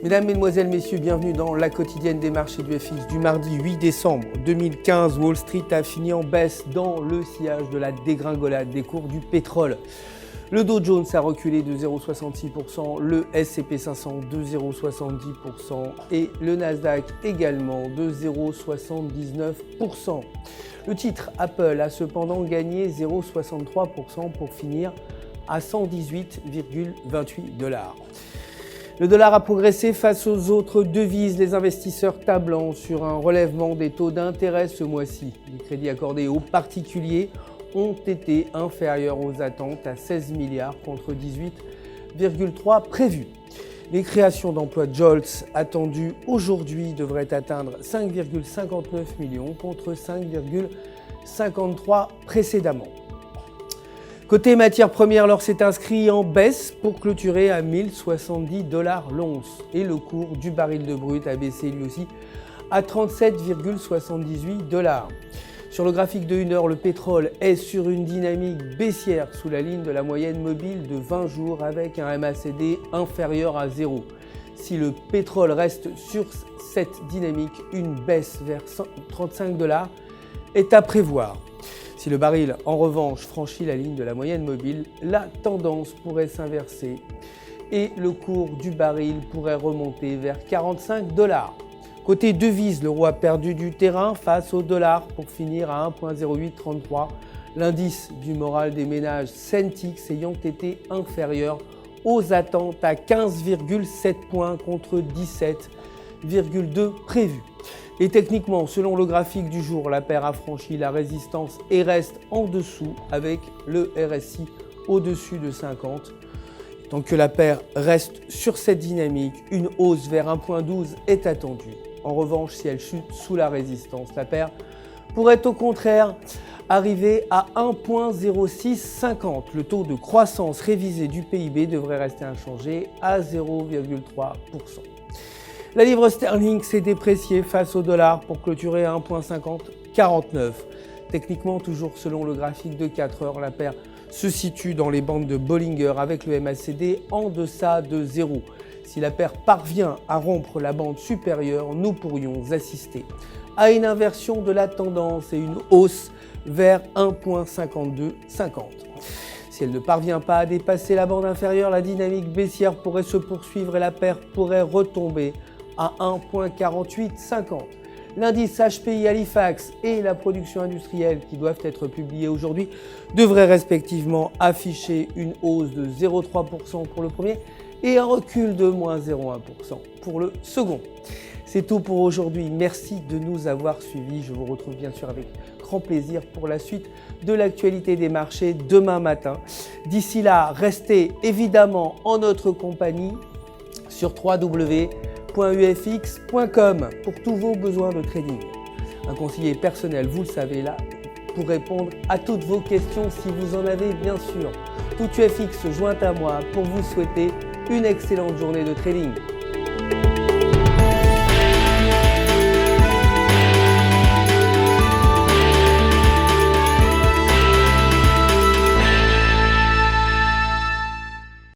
Mesdames, Mesdemoiselles, Messieurs, bienvenue dans la quotidienne des marchés du FX du mardi 8 décembre 2015. Wall Street a fini en baisse dans le sillage de la dégringolade des cours du pétrole. Le Dow Jones a reculé de 0,66%, le S&P 500 de 0,70% et le Nasdaq également de 0,79%. Le titre Apple a cependant gagné 0,63% pour finir à 118,28 $. Le dollar a progressé face aux autres devises, les investisseurs tablant sur un relèvement des taux d'intérêt ce mois-ci. Les crédits accordés aux particuliers ont été inférieurs aux attentes à 16 milliards contre 18,3 prévus. Les créations d'emplois JOLTS attendues aujourd'hui devraient atteindre 5,59 millions contre 5,53 précédemment. Côté matières premières, l'or s'est inscrit en baisse pour clôturer à 1070 $ l'once et le cours du baril de brut a baissé lui aussi à 37,78 $. Sur le graphique de 1 heure, le pétrole est sur une dynamique baissière sous la ligne de la moyenne mobile de 20 jours avec un MACD inférieur à 0. Si le pétrole reste sur cette dynamique, une baisse vers 35 $ est à prévoir. Si le baril, en revanche, franchit la ligne de la moyenne mobile, la tendance pourrait s'inverser et le cours du baril pourrait remonter vers 45 $. Côté devises, l'euro a perdu du terrain face au dollar pour finir à 1,0833. L'indice du moral des ménages Centix ayant été inférieur aux attentes à 15,7 points contre 17,2 prévus. Et techniquement, selon le graphique du jour, la paire a franchi la résistance et reste en dessous avec le RSI au-dessus de 50. Tant que la paire reste sur cette dynamique, une hausse vers 1,12 est attendue. En revanche, si elle chute sous la résistance, la paire pourrait au contraire arriver à 1,0650. Le taux de croissance révisé du PIB devrait rester inchangé à 0,3%. La livre sterling s'est dépréciée face au dollar pour clôturer à 1,5049. Techniquement, toujours selon le graphique de 4 heures, la paire se situe dans les bandes de Bollinger avec le MACD en deçà de 0. Si la paire parvient à rompre la bande supérieure, nous pourrions assister à une inversion de la tendance et une hausse vers 1,5250. Si elle ne parvient pas à dépasser la bande inférieure, la dynamique baissière pourrait se poursuivre et la paire pourrait retomber à 1,4850. L'indice HPI Halifax et la production industrielle qui doivent être publiés aujourd'hui devraient respectivement afficher une hausse de 0,3% pour le premier et un recul de moins 0,1% pour le second. C'est tout pour aujourd'hui. Merci de nous avoir suivis. Je vous retrouve bien sûr avec grand plaisir pour la suite de l'actualité des marchés demain matin. D'ici là, restez évidemment en notre compagnie sur www.ufx.com pour tous vos besoins de trading. Un conseiller personnel, vous le savez, là pour répondre à toutes vos questions si vous en avez bien sûr. Tout UFX se joint à moi pour vous souhaiter une excellente journée de trading.